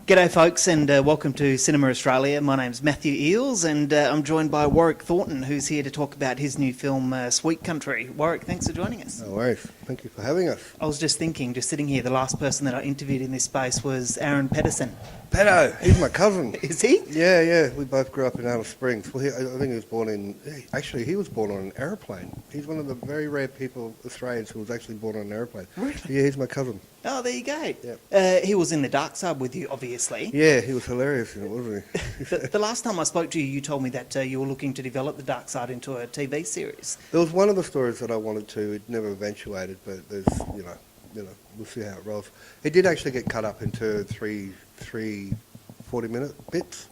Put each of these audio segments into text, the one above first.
G'day folks and welcome to Cinema Australia. My name's Matthew Eeles and I'm joined by Warwick Thornton, who's here to talk about his new film Sweet Country. Warwick, thanks for joining us. No worries. Thank you for having us. I was just thinking, just sitting here, the last person that I interviewed in this space was Aaron Pedersen. Pedo, he's my cousin. Is he? Yeah. We both grew up in Alice Springs. Well, I think he was born in... Actually, he was born on an aeroplane. He's one of the very rare people, Australians, who was actually born on an aeroplane. Really? Yeah, he's my cousin. Oh, there you go. Yep. He was in the dark side with you, obviously. Yeah, he was hilarious in it, wasn't he? The last time I spoke to you, you told me that you were looking to develop the dark side into a TV series. There was one of the stories that I wanted to. It never eventuated, but there's, you know, we'll see how it rolls. It did actually get cut up into three 40-minute bits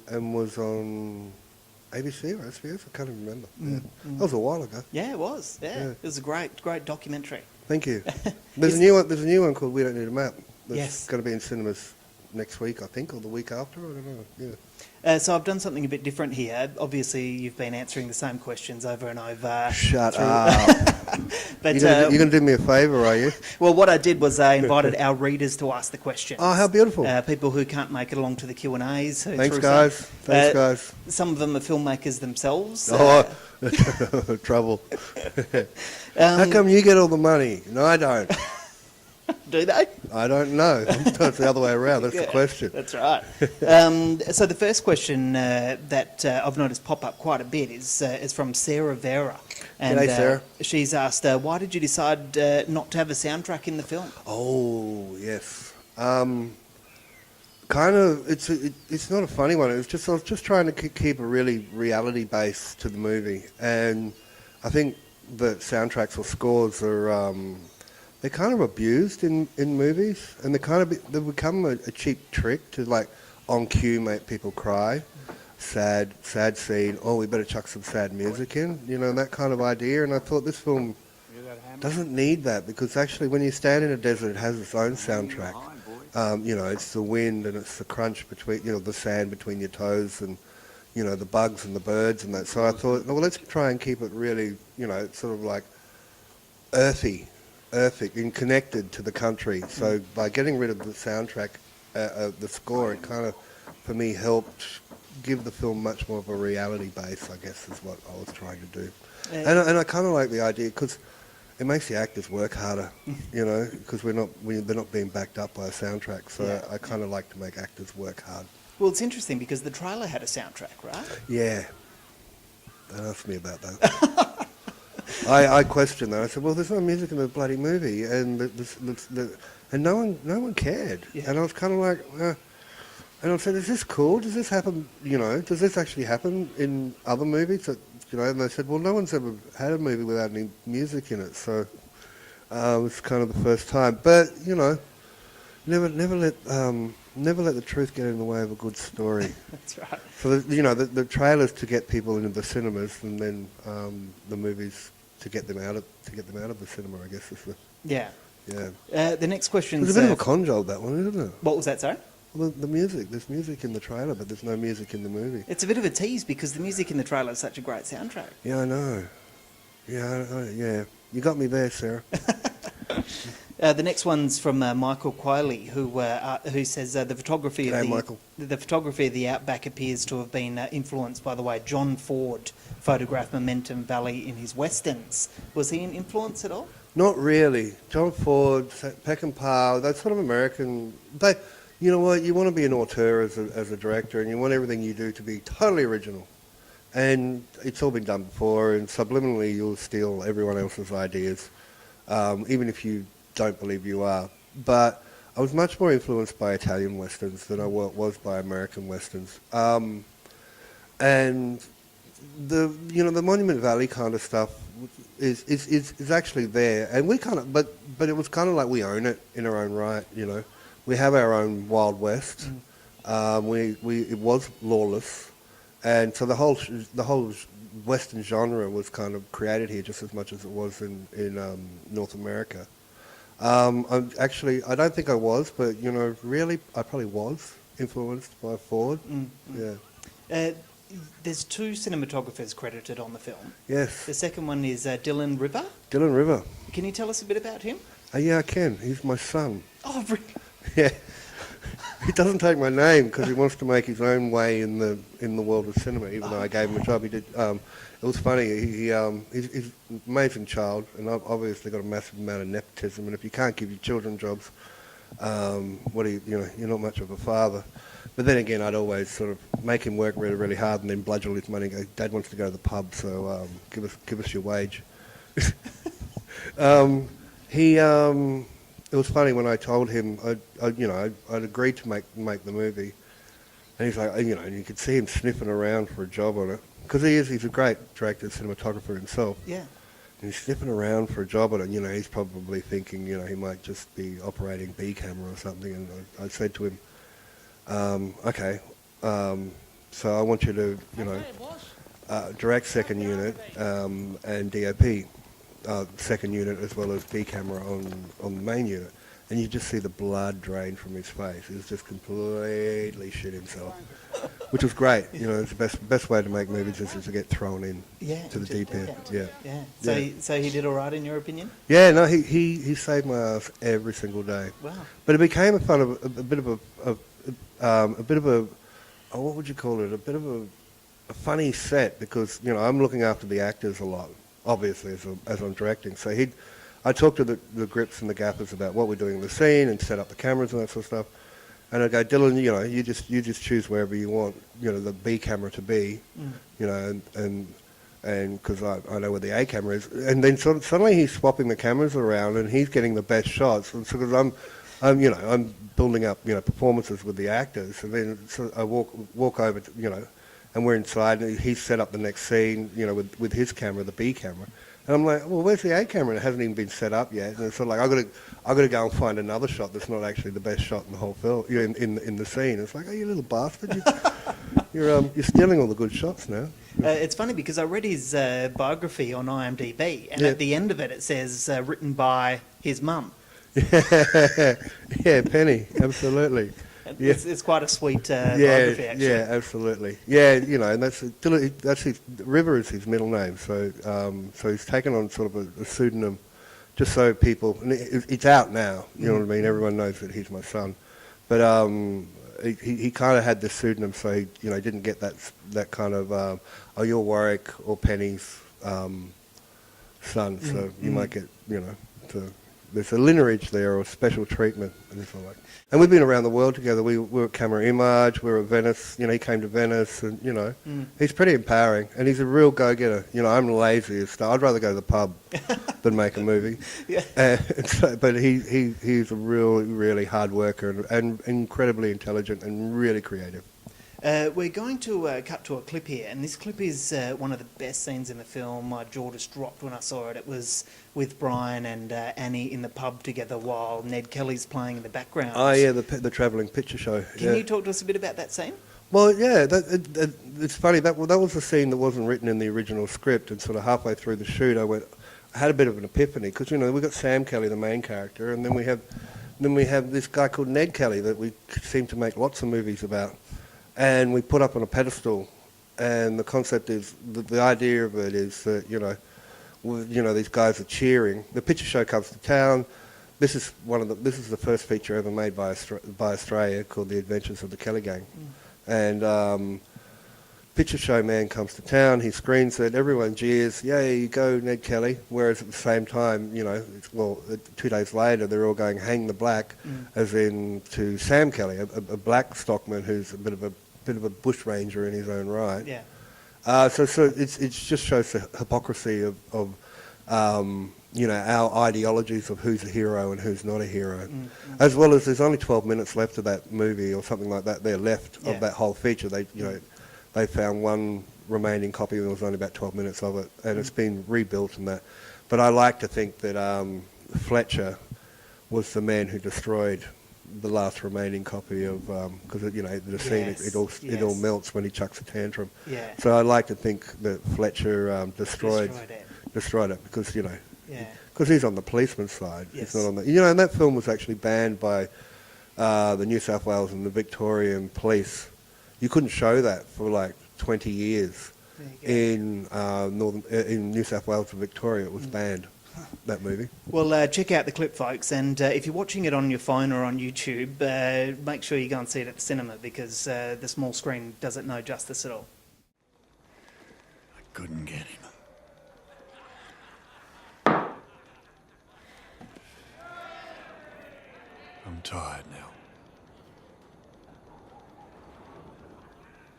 and was on ABC or SBS. I can't even remember. Yeah. That was a while ago. Yeah, it was. Yeah. It was a great documentary. Thank you. There's a new one called We Don't Need a Map. Yes. Going to be in cinemas next week, I think, or the week after. I don't know. Yeah. So I've done something a bit different here. Obviously, you've been answering the same questions over and over. Shut up. But you're going to do me a favour, are you? Well, what I did was I invited our readers to ask the questions. Oh, how beautiful. People who can't make it along to the Q&As. Thanks, guys. Some of them are filmmakers themselves. Trouble. How come you get all the money? No, I don't. Do they? I don't know. It's the other way around. That's the question. That's right. So the first question that I've noticed pop up quite a bit is from Sarah Vera. And, G'day, Sarah. She's asked, why did you decide not to have a soundtrack in the film? Oh, yes. Kind of. It's not a funny one. I was just trying to keep a really reality base to the movie, and I think that soundtracks or scores are they're kind of abused in movies, and they become a cheap trick to, like, on cue make people cry. Sad scene. Oh, we better chuck some sad music in. You know, that kind of idea. And I thought this film doesn't need that, because actually when you stand in a desert, it has its own soundtrack. You know, it's the wind and it's the crunch between, you know, the sand between your toes and, you know, the bugs and the birds and that. So I thought, well, let's try and keep it really, you know, sort of like earthy and connected to the country. So by getting rid of the soundtrack, the score, it kind of, for me, helped give the film much more of a reality base, I guess, is what I was trying to do. And I kind of like the idea, because it makes the actors work harder, you know, because they're not being backed up by a soundtrack. So I kind of like to make actors work hard. Well, it's interesting because the trailer had a soundtrack, right? Yeah. Don't ask me about that. I questioned that. I said, well, there's no music in the bloody movie, and and no one cared. Yeah. And I was kind of like, and I said, is this cool? Does this happen, you know, does this actually happen in other movies? That, you know, and they said, well, no one's ever had a movie without any music in it, so it's kind of the first time. But, you know, never let the truth get in the way of a good story. That's right. So, the trailers to get people into the cinemas, and then the movies to get them out of the cinema, I guess. Is the next question. It's a bit of a con job, that one, isn't it? What was that, sorry? Well, the music. There's music in the trailer, but there's no music in the movie. It's a bit of a tease because the music in the trailer is such a great soundtrack. Yeah, I know. Yeah. You got me there, Sarah. The next one's from Michael Quiley, who says the photography of the Outback appears to have been influenced by the way John Ford photographed Momentum Valley in his westerns. Was he an influence at all? Not really. John Ford, Peckinpah, those sort of American. You know what? You want to be an auteur as a director, and you want everything you do to be totally original. And it's all been done before, and subliminally you'll steal everyone else's ideas, even if you don't believe you are. But I was much more influenced by Italian westerns than I was by American westerns. And the Monument Valley kind of stuff is actually there, and we kind of, but it was kind of like we own it in our own right, you know. We have our own Wild West. It was lawless, and so the whole Western genre was kind of created here just as much as it was in North America. I don't think I was, but you know, really, I probably was influenced by Ford. Yeah. There's two cinematographers credited on the film. Yes. The second one is Dylan River. Dylan River. Can you tell us a bit about him? Yeah, I can. He's my son. Oh, really? Yeah. he doesn't take my name because he wants to make his own way in the world of cinema. Even though I gave him a job, he did. It was funny. He's an amazing child, and I've obviously got a massive amount of nepotism. And if you can't give your children jobs, what do you're not much of a father. But then again, I'd always sort of make him work really, really hard, and then bludge all his money. And go, Dad wants to go to the pub, so give us your wage. It was funny when I told him I'd agreed to make the movie, and he's like, and you could see him sniffing around for a job on it because he's a great director, cinematographer himself. Yeah. And he's sniffing around for a job on it. He's probably thinking, he might just be operating B camera or something. And I said to him, okay, so I want you to, direct second unit and DOP. Second unit as well as B camera on the main unit, and you just see the blood drain from his face. He was just completely shit himself, which was great. It's the best way to make movies is to get thrown in to the deep end. Yeah. So he did all right in your opinion? Yeah, no, he saved my ass every single day. Wow. But it became a bit of a what would you call it? A bit of a funny set because I'm looking after the actors a lot. Obviously, as I'm directing. So I talked to the grips and the gappers about what we're doing in the scene and set up the cameras and that sort of stuff. And I go, Dylan, you just choose wherever you want, the B camera to be, and because I know where the A camera is. And then suddenly he's swapping the cameras around and he's getting the best shots. And so because I'm building up, performances with the actors. And then I walk over to, and we're inside, and he's set up the next scene, with his camera, the B camera. And I'm like, well, where's the A camera? And it hasn't even been set up yet. And it's sort of like, I got to go and find another shot that's not actually the best shot in the whole film, in the scene. It's like, oh, you little bastard, you're stealing all the good shots now. It's funny because I read his biography on IMDb, and at the end of it, it says written by his mum. Yeah, Penny, absolutely. Yeah. It's quite a sweet biography, actually. Yeah, absolutely. Yeah, and that's his River is his middle name, so he's taken on sort of a pseudonym, just so people. And it's out now. You know what I mean? Everyone knows that he's my son, but he kind of had this pseudonym, so he didn't get that kind of you're Warwick or Penny's son, so you might get there's a lineage there or special treatment and so like. And we've been around the world together. We were at Camera Image, we were at Venice, he came to Venice and, he's pretty empowering and he's a real go-getter. I'm lazy as stuff. I'd rather go to the pub than make a movie. Yeah. But he's a really hard worker and incredibly intelligent and really creative. We're going to cut to a clip here, and this clip is one of the best scenes in the film. My jaw just dropped when I saw it. It was with Brian and Annie in the pub together while Ned Kelly's playing in the background. Oh, yeah, the travelling picture show. Can you talk to us a bit about that scene? Well, yeah, it's funny. That was a scene that wasn't written in the original script, and sort of halfway through the shoot, I had a bit of an epiphany, because, we've got Sam Kelly, the main character, and then we have this guy called Ned Kelly that we seem to make lots of movies about. And we put up on a pedestal, and the concept is, the idea of it is that, these guys are cheering. The picture show comes to town. This is the first feature ever made by Australia called The Adventures of the Kelly Gang. And picture show man comes to town, he screens it, everyone jeers, yeah, you go Ned Kelly. Whereas at the same time, 2 days later, they're all going hang the black, as in to Sam Kelly, a black stockman who's a bit of a bush ranger in his own right. Yeah. So it just shows the hypocrisy of our ideologies of who's a hero and who's not a hero. As well as there's only 12 minutes left of that movie or something like that. They're left of that whole feature. They found one remaining copy. There was only about 12 minutes of it, and it's been rebuilt and that. But I like to think that Fletcher was the man who destroyed the last remaining copy of because the scene it all melts when he chucks a tantrum. Yeah. So I like to think that Fletcher destroyed it because because he's on the policeman's side. Yes. He's not on the and that film was actually banned by the New South Wales and the Victorian police. You couldn't show that for like 20 years in New South Wales and Victoria. It was banned. that movie. Well, check out the clip, folks, and if you're watching it on your phone or on YouTube, make sure you go and see it at the cinema, because the small screen does it no justice at all. I couldn't get him. I'm tired now.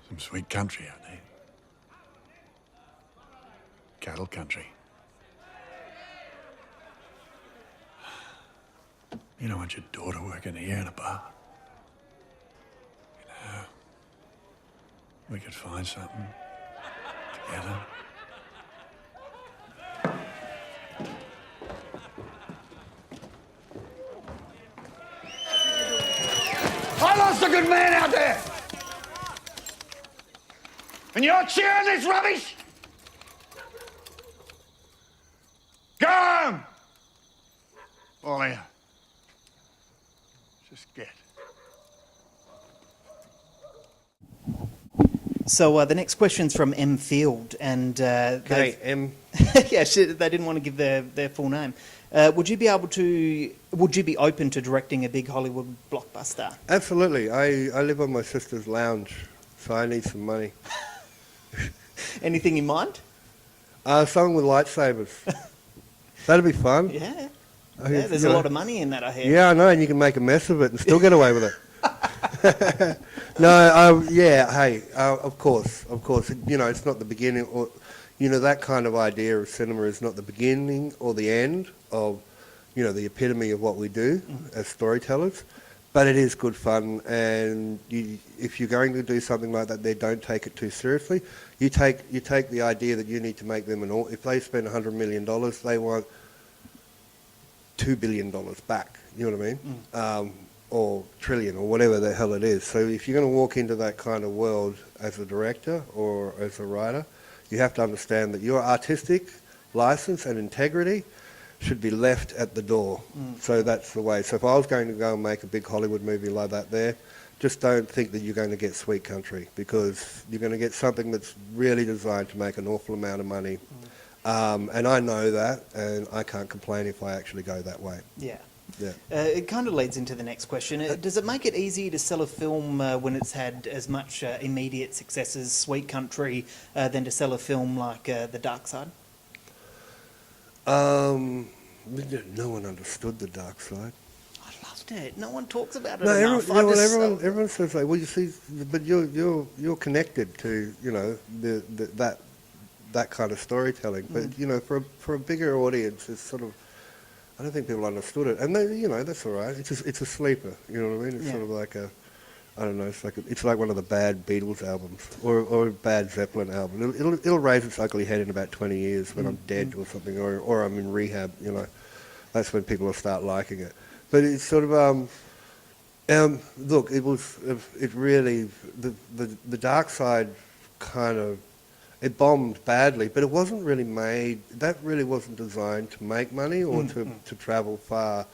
Some sweet country out there. Cattle country. You don't want your daughter working here in a bar. You know, we could find something together. I lost a good man out there! And you're cheering this rubbish? Go home! All here. Just get. So the next question's from M Field, and Okay, M. yeah, they didn't want to give their full name. Would you be open to directing a big Hollywood blockbuster? Absolutely. I live on my sister's lounge, so I need some money. Anything in mind? Something with lightsabers. That'd be fun. Yeah. I Yeah, mean, there's you a know. lot of money in that, I hear. Yeah, I know, and you can make a mess of it and still get away with it. No, yeah, hey, of course. You know, it's not the beginning, or, you know, that kind of idea of cinema is not the beginning or the end of, you know, the epitome of what we do as storytellers, but it is good fun, and if you're going to do something like that, they don't take it too seriously. You take the idea that you need to make them if they spend $100 million, they want $2 billion back, you know what I mean? Or trillion, or whatever the hell it is. So if you're going to walk into that kind of world as a director or as a writer, you have to understand that your artistic license and integrity should be left at the door. So that's the way. So if I was going to go and make a big Hollywood movie like that there, just don't think that you're going to get sweet country, because you're going to get something that's really designed to make an awful amount of money. And I know that, and I can't complain if I actually go that way. Yeah. Yeah. It kind of leads into the next question. Does it make it easier to sell a film when it's had as much immediate success as Sweet Country than to sell a film like The Dark Side? No one understood The Dark Side. I loved it. No one talks about it No, enough. everyone says like, well, you see, but you're connected to, you know, that kind of storytelling. But you know, for a bigger audience, it's sort of, I don't think people understood it, and they, you know, that's all right. It's a sleeper, you know what I mean? It's sort of like a, I don't know, it's like one of the bad Beatles albums or a bad Zeppelin album. It'll raise its ugly head in about 20 years when I'm dead or something, or I'm in rehab. You know, that's when people will start liking it. But it's sort of look, it really the Dark Side kind of. It bombed badly, but it wasn't really made, that really wasn't designed to make money or to travel far.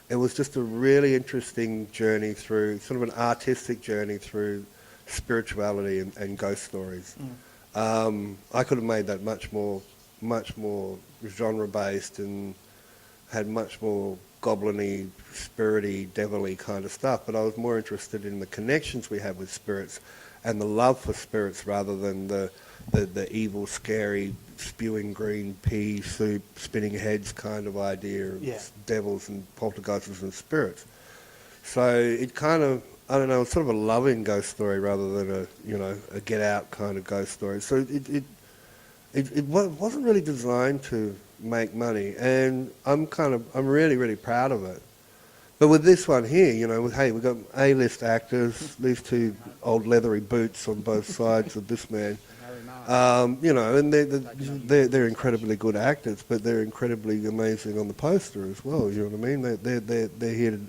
It was just a really interesting journey through, sort of an artistic journey through spirituality and ghost stories. I could have made that much more genre-based and had much more goblin-y, spirity, devil-y kind of stuff, but I was more interested in the connections we have with spirits and the love for spirits rather than the evil, scary, spewing green pea soup, spinning heads kind of idea of devils and poltergeists and spirits. So it kind of, I don't know, it's sort of a loving ghost story rather than a get out kind of ghost story. So it wasn't really designed to make money, and I'm really, really proud of it. But with this one here, you know, hey, we've got A-list actors, these two old leathery boots on both sides of this man. You know, and they're incredibly good actors, but they're incredibly amazing on the poster as well. You know what I mean? They're here to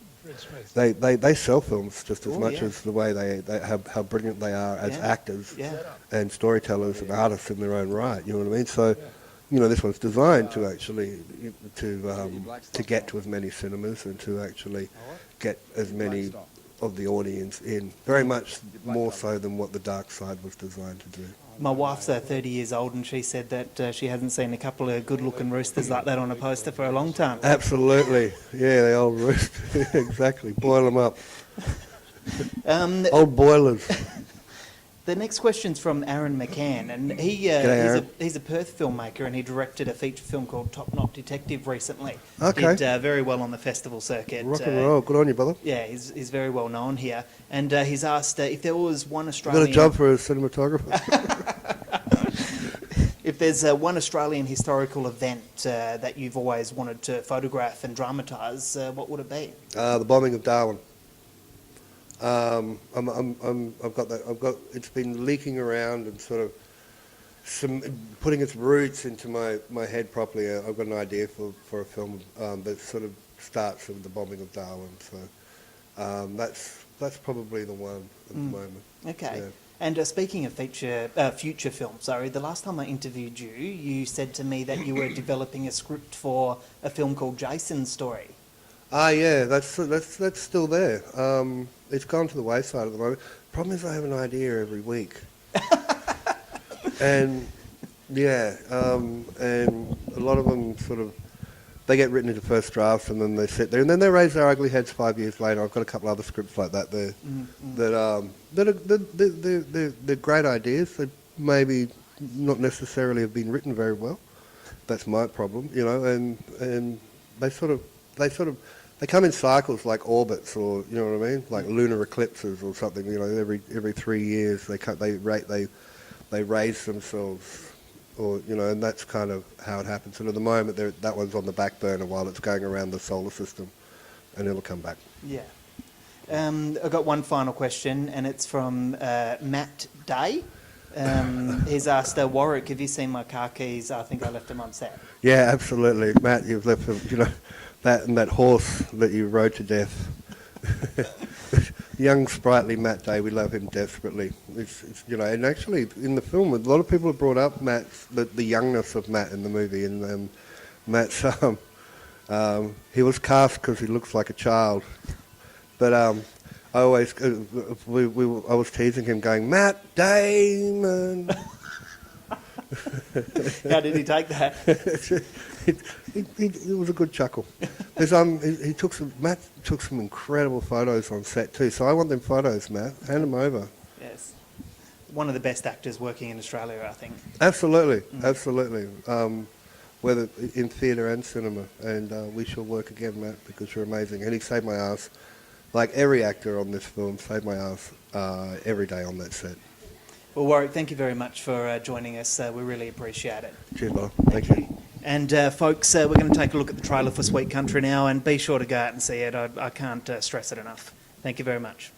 they sell films just as much as the way they how brilliant they are as actors and storytellers and artists in their own right. You know what I mean? So, you know, this one's designed to actually to get to as many cinemas and to actually get as many of the audience in. Very much more so than what The Dark Side was designed to do. My wife's 30 years old, and she said that she hasn't seen a couple of good-looking roosters like that on a poster for a long time. Absolutely. Yeah, the old roost. Exactly. Boil them up. Old boilers. The next question's from Aaron McCann, and he's a Perth filmmaker, and he directed a feature film called Top Knot Detective recently. Okay. Did very well on the festival circuit. Rock and roll. Good on you, brother. Yeah, he's very well known here. And he's asked if there was one Australian... Got a job for a cinematographer. If there's one Australian historical event that you've always wanted to photograph and dramatise, what would it be? The bombing of Darwin. I've got that. It's been leaking around and sort of putting its roots into my head properly. I've got an idea for a film that sort of starts with the bombing of Darwin. So that's probably the one at the moment. Okay. Yeah. And speaking of future films, the last time I interviewed you, you said to me that you were developing a script for a film called Jason's Story. Yeah, that's still there. It's gone to the wayside at the moment. Problem is I have an idea every week. And and a lot of them they get written into first drafts and then they sit there and then they raise their ugly heads 5 years later. I've got a couple other scripts like that there they're great ideas. They maybe not necessarily have been written very well. That's my problem, and they come in cycles like orbits, or you know what I mean, like lunar eclipses or something. Every 3 years they raise themselves, or and that's kind of how it happens. And at the moment, that one's on the back burner while it's going around the solar system, and it'll come back. Yeah. I've got one final question, and it's from Matt Day. He's asked, Warwick, have you seen my car keys? I think I left them on set. Yeah, absolutely, Matt. You've left them. That horse that you rode to death. Young, sprightly Matt Day, we love him desperately. And actually in the film, a lot of people have brought up the youngness of Matt in the movie, and Matt's he was cast because he looks like a child, but I was teasing him, going, Matt Damon. How did he take that? It was a good chuckle. Matt took some incredible photos on set too, so I want them photos, Matt. Hand them over. Yes. One of the best actors working in Australia, I think. Absolutely, absolutely. Whether in theatre and cinema, and we shall work again, Matt, because you're amazing. And he saved my ass, like every actor on this film, saved my ass every day on that set. Well, Warwick, thank you very much for joining us. We really appreciate it. Cheers, brother. Thank you. And folks, we're going to take a look at the trailer for Sweet Country now, and be sure to go out and see it. I can't stress it enough. Thank you very much.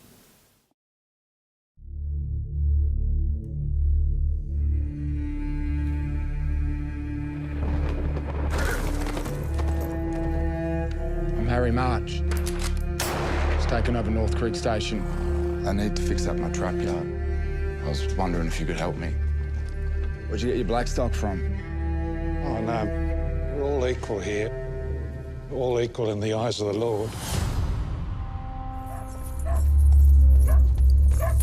I'm Harry March. It's taken over North Creek Station. I need to fix up my trap yard. I was wondering if you could help me. Where'd you get your black stock from? Oh, no. We're all equal here. We're all equal in the eyes of the Lord.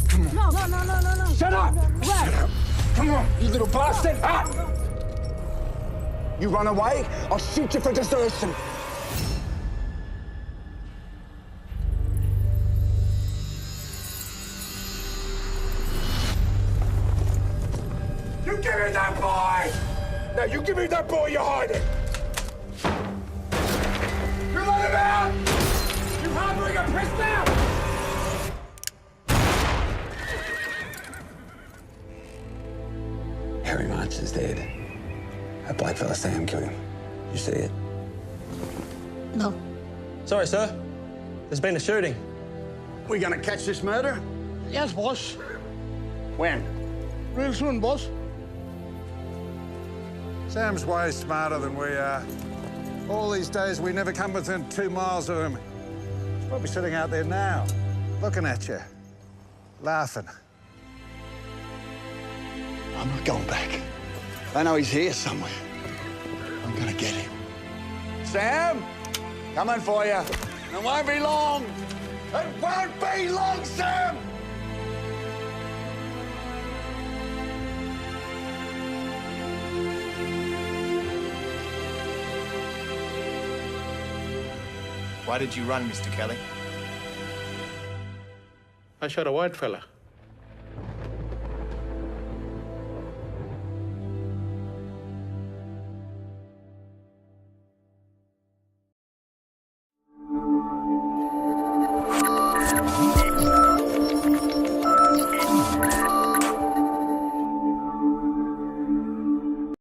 Come on. No. Shut up! Shut up. Come on, you little bastard! Ah! You run away, I'll shoot you for desertion. You give me that boy! Now you give me that boy you're hiding! You let him out! You harboring a prisoner! Harry March is dead. That black fella Sam killed him. You see it? No. Sorry, sir. There's been a shooting. We gonna catch this murder? Yes, boss. When? Real soon, boss. Sam's way smarter than we are. All these days, we never come within 2 miles of him. He's probably sitting out there now, looking at you, laughing. I'm not going back. I know he's here somewhere. I'm gonna get him. Sam, coming for you. It won't be long. It won't be long, Sam! Why did you run, Mr. Kelly? I shot a white fella.